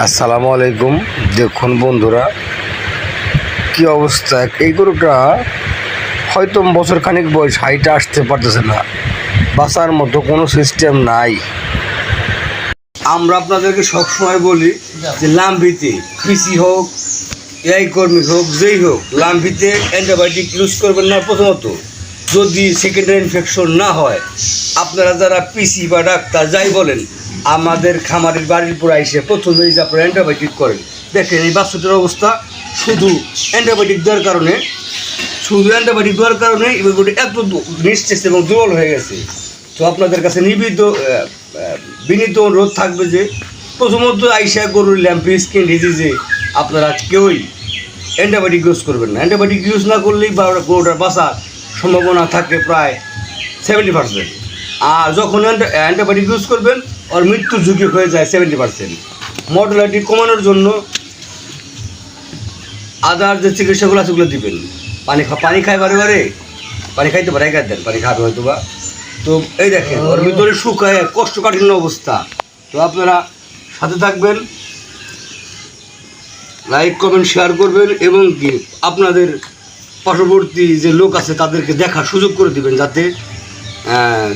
আসসালামু আলাইকুম। দেখুন বন্ধুরা, কি অবস্থা। এই গরুটা হয়তো বছর খানিক বয়স, হাইটে আসতে পারতেছে না, বাঁচার মতো কোনো সিস্টেম নাই। আমরা আপনাদেরকে সবসময় বলি যে লাম্বিতে পিসি হোক, এআই কর্মী হোক, যেই হোক, লাম্বিতে অ্যান্টিবায়োটিক ইউজ করবেন না। প্রথমত, যদি সেকেন্ডারি ইনফেকশন না হয়, আপনারা যারা পিসি বা ডাক্তার যাই বলেন, আমাদের খামারের বাড়ির পর এসে প্রথমেই যে আপনারা অ্যান্টিবায়োটিক করেন। দেখেন এই বাচ্চাটার অবস্থা, শুধু অ্যান্টিবায়োটিক দেওয়ার কারণে এগুলো এত নিঃশেষ এবং দুর্বল হয়ে গেছে। তো আপনাদের কাছে বিনীত অনুরোধ থাকবে যে প্রথমত আইসা গরুর ল্যাম্পি স্কিন ডিজিজে আপনারা কেউই অ্যান্টিবায়োটিক ইউজ করবেন না। অ্যান্টিবায়োটিক ইউজ না করলেই গরুটার বাঁচার সম্ভাবনা থাকে প্রায় 70%। আর যখন অ্যান্টিবায়োটিক ইউজ করবেন, ওর মৃত্যুর ঝুঁকি হয়ে যায় 70%। মর্টালিটি কমানোর জন্য আদার যে চিকিৎসাগুলো আছে ওগুলো দিবেন। পানি খায় বারে পানি খাইতে পারে, দেন পানি খাবে হয়তো বা। তো এই দেখেন ওর ভিতরে শুকায় কষ্টকাঠিন্য অবস্থা। তো আপনারা সাথে থাকবেন, লাইক কমেন্ট শেয়ার করবেন, এবং কি আপনাদের পার্শ্ববর্তী যে লোক আছে তাদেরকে দেখার সুযোগ করে দিবেন, যাতে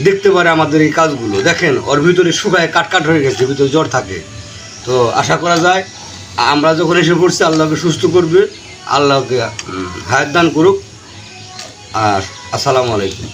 দেখতে পারে আমাদের এই কাজগুলো। দেখেন ওর ভিতরে শুকায় কাট হয়ে গেছে, ভিতরে জ্বর থাকে। তো আশা করা যায় আমরা যখন এসে পড়ছি, আল্লাহকে সুস্থ করবে, আল্লাহকে হায়াত দান করুক। আর আসসালামু আলাইকুম।